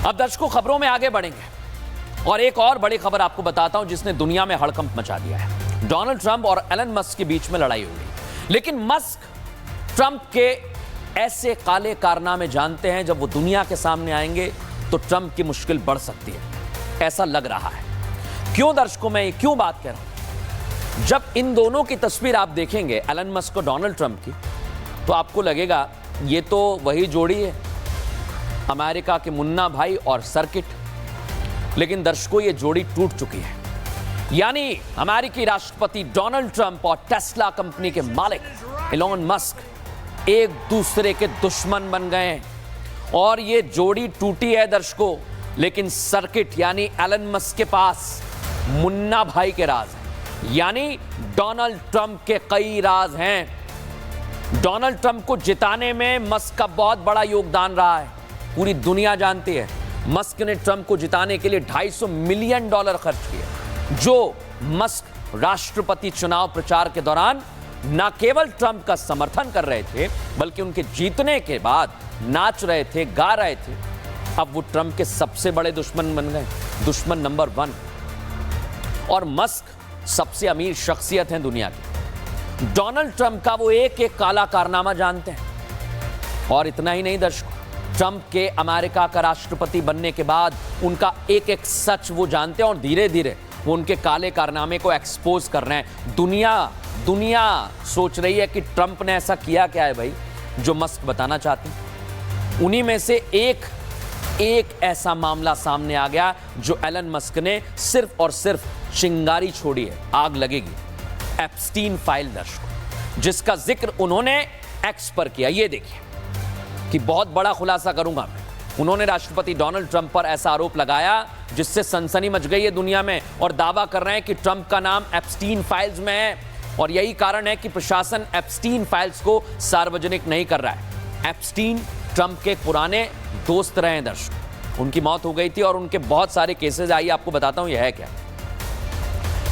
अब दर्शकों खबरों में आगे बढ़ेंगे और एक और बड़ी खबर आपको बताता हूं जिसने दुनिया में हड़कंप मचा दिया है। डोनाल्ड ट्रंप और एलन मस्क के बीच में लड़ाई हो गई, लेकिन मस्क ट्रंप के ऐसे काले कारनामे जानते हैं जब वो दुनिया के सामने आएंगे तो ट्रंप की मुश्किल बढ़ सकती है, ऐसा लग रहा है। क्यों दर्शकों, मैं क्यों बात कर रहा हूं? जब इन दोनों की तस्वीर आप देखेंगे, एलन मस्क और डोनाल्ड ट्रंप की, तो आपको लगेगा ये तो वही जोड़ी है, अमेरिका के मुन्ना भाई और सर्किट। लेकिन दर्शकों, ये जोड़ी टूट चुकी है। यानी अमेरिकी राष्ट्रपति डोनाल्ड ट्रंप और टेस्ला कंपनी के मालिक एलोन मस्क एक दूसरे के दुश्मन बन गए हैं और ये जोड़ी टूटी है दर्शकों। लेकिन सर्किट यानी एलन मस्क के पास मुन्ना भाई के राज हैं, यानी डोनाल्ड ट्रंप के कई राज हैं। डोनाल्ड ट्रंप को जिताने में मस्क का बहुत बड़ा योगदान रहा है, पूरी दुनिया जानती है। मस्क ने ट्रंप को जिताने के लिए $250 मिलियन खर्च किए, जो मस्क राष्ट्रपति चुनाव प्रचार के दौरान न केवल ट्रंप का समर्थन कर रहे थे, बल्कि उनके जीतने के बाद नाच रहे थे, गा रहे थे। अब वो ट्रंप के सबसे बड़े दुश्मन बन गए, दुश्मन नंबर 1। और मस्क सबसे अमीर शख्सियत हैं दुनिया की। डोनाल्ड ट्रंप का वो एक एक काला कारनामा जानते हैं। और इतना ही नहीं दर्शकों, ट्रंप के अमेरिका का राष्ट्रपति बनने के बाद उनका एक एक सच वो जानते हैं और धीरे धीरे वो उनके काले कारनामे को एक्सपोज कर रहे हैं। दुनिया सोच रही है कि ट्रंप ने ऐसा किया क्या है भाई जो मस्क बताना चाहते हैं। उन्हीं में से एक ऐसा मामला सामने आ गया जो एलन मस्क ने सिर्फ और सिर्फ चिंगारी छोड़ी है, आग लगेगी। एप्स्टीन फाइल दर्शकों, जिसका जिक्र उन्होंने एक्स पर किया। ये देखिए कि बहुत बड़ा खुलासा करूंगा मैं। उन्होंने राष्ट्रपति डोनाल्ड ट्रंप पर ऐसा आरोप लगाया जिससे सनसनी मच गई है दुनिया में, और दावा कर रहे हैं कि ट्रंप का नाम एप्स्टीन फाइल्स में है और यही कारण है कि प्रशासन एप्स्टीन फाइल्स को सार्वजनिक नहीं कर रहा है। एप्स्टीन ट्रंप के पुराने दोस्त रहे हैं दर्शक, उनकी मौत हो गई थी और उनके बहुत सारे केसेस। आइए आपको बताता हूं यह है क्या।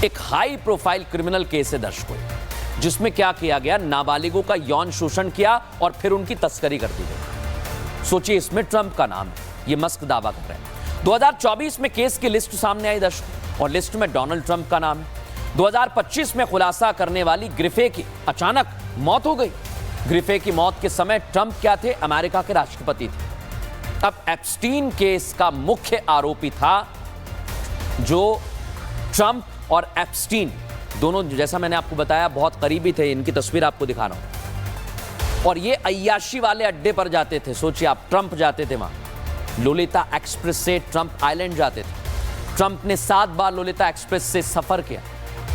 एक हाई प्रोफाइल क्रिमिनल केस है दर्शकों, जिसमें क्या किया गया, नाबालिगों का यौन शोषण किया और फिर उनकी तस्करी कर दी गई। सोचिए, इसमें ट्रंप का नाम है, ये मस्क दावा कर रहे हैं। 2024 में केस की लिस्ट सामने आई दर्शकों, और लिस्ट में डोनाल्ड ट्रंप का नाम है। 2025 में खुलासा करने वाली ग्रिफे की अचानक मौत हो गई। ग्रिफे की मौत के समय ट्रंप क्या थे, अमेरिका के राष्ट्रपति थे। अब एप्स्टीन केस का मुख्य आरोपी था जो ट्रंप और एप्स्टीन दोनों, जैसा मैंने आपको बताया, बहुत करीबी थे। इनकी तस्वीर आपको दिखा रहा हूं। और ये अय्याशी वाले अड्डे पर जाते थे। सोचिए आप, ट्रंप जाते थे वहां, लोलिता एक्सप्रेस से ट्रंप आइलैंड जाते थे। ट्रंप ने 7 बार लोलिता एक्सप्रेस से सफर किया।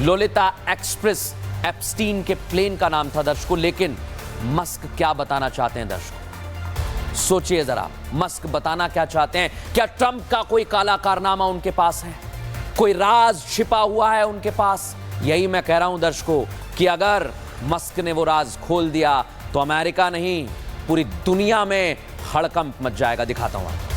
लोलिता एक्सप्रेस एप्स्टीन के प्लेन का नाम था दर्शकों। लेकिन मस्क क्या बताना चाहते हैं दर्शकों, सोचिए जरा, मस्क बताना क्या चाहते हैं। क्या ट्रंप का कोई काला कारनामा उनके पास है, कोई राज छिपा हुआ है उनके पास? यही मैं कह रहा हूं दर्शकों कि अगर मस्क ने वो राज खोल दिया तो अमेरिका नहीं, पूरी दुनिया में हड़कंप मच जाएगा। दिखाता हूं आपको।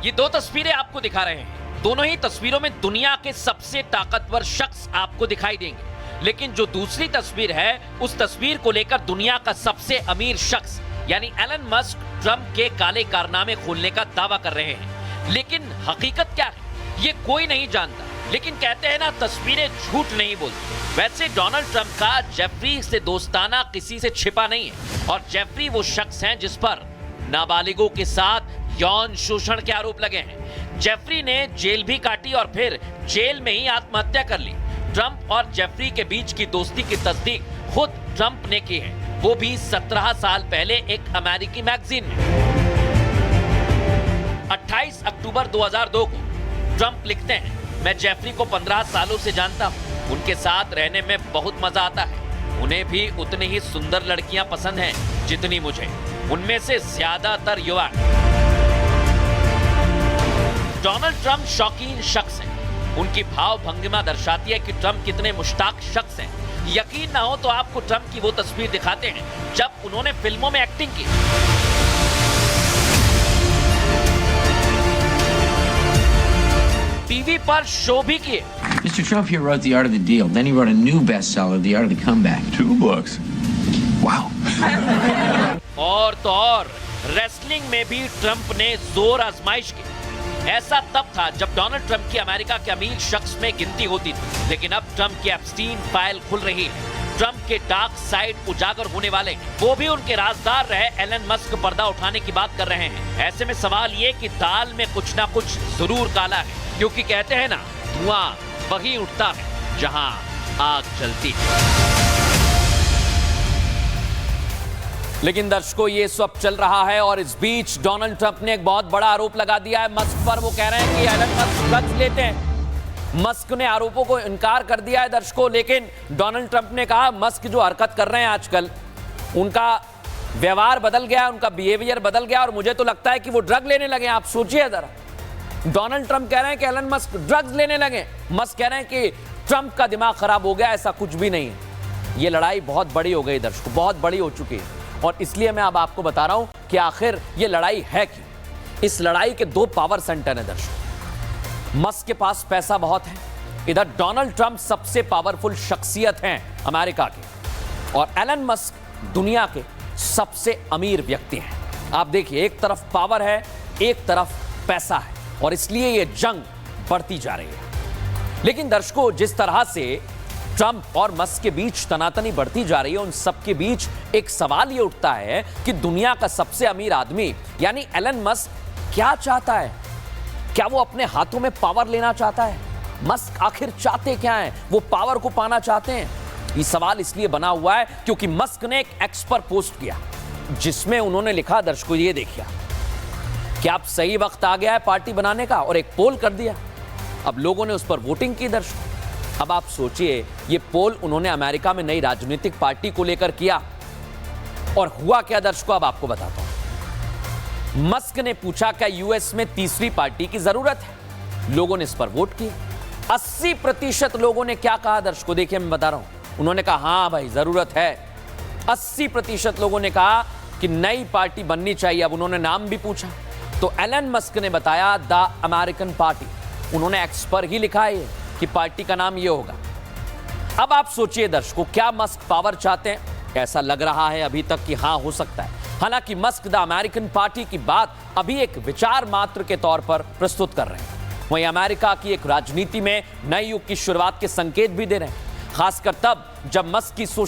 ये 2 तस्वीरें आपको दिखा रहे हैं। दोनों ही तस्वीरों में दुनिया के सबसे ताकतवर शख्स आपको दिखाई देंगे, लेकिन जो दूसरी तस्वीर है, उस तस्वीर को लेकर दुनिया का सबसे अमीर शख्स यानी एलन मस्क ट्रंप के काले कारनामे खोलने का दावा कर रहे हैं। लेकिन हकीकत क्या है ये कोई नहीं जानता। लेकिन कहते हैं ना, तस्वीरें झूठ नहीं बोलती। वैसे डोनाल्ड ट्रंप का जेफरी से दोस्ताना किसी से छिपा नहीं है, और जेफरी वो शख्स हैं जिस पर नाबालिगों के साथ यौन शोषण के आरोप लगे हैं। जेफरी ने जेल भी काटी और फिर जेल में ही आत्महत्या कर ली। ट्रंप और जेफरी के बीच की दोस्ती की तस्दीक खुद ट्रंप ने की है, वो भी 17 साल पहले एक अमेरिकी मैगजीन में। 28 अक्टूबर 2002 को ट्रंप लिखते हैं, मैं जेफरी को 15 सालों से जानता हूं, उनके साथ रहने में बहुत मजा आता है। उन्हें भी उतनी ही सुंदर लड़कियां पसंद हैं जितनी मुझे, उनमें से ज्यादातर युवा। डोनाल्ड ट्रंप शौकीन शख्स हैं। उनकी भाव भंगिमा दर्शाती है कि ट्रंप कितने मुश्ताक शख्स हैं। यकीन ना हो तो आपको ट्रंप की वो तस्वीर दिखाते हैं जब उन्होंने फिल्मों में एक्टिंग की। टीवी पर शो भी किए। Mr. Trump here wrote The Art of the Deal. Then he wrote a new bestseller, The Art of the Comeback. 2 books. Wow. और तो और रेसलिंग में भी ट्रंप ने जोर आजमाइश की। ऐसा तब था जब डोनाल्ड ट्रंप की अमेरिका के अमीर शख्स में गिनती होती थी, लेकिन अब ट्रंप की एप्स्टीन फाइल खुल रही है। ट्रंप के डार्क साइड उजागर होने वाले, वो भी उनके राजदार रहे एलन मस्क पर्दा उठाने की बात कर रहे हैं। ऐसे में सवाल ये कि दाल में कुछ ना कुछ जरूर काला है, क्योंकि कहते हैं ना, धुआं वही उठता है जहां आग जलती है। लेकिन दर्शकों, ये सब चल रहा है और इस बीच डोनाल्ड ट्रंप ने एक बहुत बड़ा आरोप लगा दिया है मस्क पर। वो कह रहे हैं कि एलन मस्क ड्रग्स लेते हैं। मस्क ने आरोपों को इनकार कर दिया है दर्शकों, लेकिन डोनाल्ड ट्रंप ने कहा मस्क जो हरकत कर रहे हैं आजकल, उनका व्यवहार बदल गया, उनका बिहेवियर बदल गया और मुझे तो लगता है कि वो ड्रग लेने लगे। आप सोचिए जरा, डोनाल्ड ट्रंप कह रहे हैं कि एलन मस्क ड्रग्स लेने लगे, मस्क कह रहे हैं कि ट्रंप का दिमाग खराब हो गया। ऐसा कुछ भी नहीं है। ये लड़ाई बहुत बड़ी हो गई दर्शकों, बहुत बड़ी हो चुकी है और इसलिए मैं अब आपको बता रहा हूं कि आखिर ये लड़ाई है क्यों। इस लड़ाई के दो पावर सेंटर हैं दर्शकों। मस्क के पास पैसा बहुत है, इधर डोनाल्ड ट्रंप सबसे पावरफुल शख्सियत हैं अमेरिका के, और एलन मस्क दुनिया के सबसे अमीर व्यक्ति हैं। आप देखिए, एक तरफ पावर है, एक तरफ पैसा है और इसलिए ये जंग बढ़ती जा रही है। लेकिन दर्शकों, जिस तरह से ट्रंप और मस्क के बीच तनातनी बढ़ती जा रही है, उन सबके बीच एक सवाल ये उठता है कि दुनिया का सबसे अमीर आदमी यानी एलन मस्क क्या चाहता है? क्या वो अपने हाथों में पावर लेना चाहता है? मस्क आखिर चाहते क्या हैं? वो पावर को पाना चाहते हैं? ये सवाल इसलिए बना हुआ है क्योंकि मस्क ने एक एक्स पर पोस्ट किया जिसमें उन्होंने लिखा, दर्शकों ये देखिए, कि आप सही वक्त आ गया है पार्टी बनाने का, और एक पोल कर दिया। अब लोगों ने उस पर वोटिंग की दर्शकों। अब आप सोचिए, ये पोल उन्होंने अमेरिका में नई राजनीतिक पार्टी को लेकर किया और हुआ क्या दर्शकों, अब आपको बताता हूं। मस्क ने पूछा क्या यूएस में तीसरी पार्टी की जरूरत है? लोगों ने इस पर वोट किया। 80% लोगों ने क्या कहा दर्शकों, देखिए मैं बता रहा हूं, उन्होंने कहा हां भाई जरूरत है। 80% लोगों ने कहा कि नई पार्टी बननी चाहिए। अब उन्होंने नाम भी पूछा तो एलन मस्क ने बताया द अमेरिकन पार्टी। उन्होंने एक्स पर ही लिखा है कि पार्टी का नाम ये होगा। अब आप सोचिए दर्शकों, क्या मस्क पावर चाहते हैं? ऐसा लग रहा है अभी तक कि हां, हो सकता है। हालांकि मस्क द अमेरिकन पार्टी की बात अभी एक विचार मात्र के तौर पर प्रस्तुत कर रहे हैं। वहीं अमेरिका की एक राजनीति में नए युग की शुरुआत के संकेत भी दे रहे हैं, खासकर तब जब मस्क की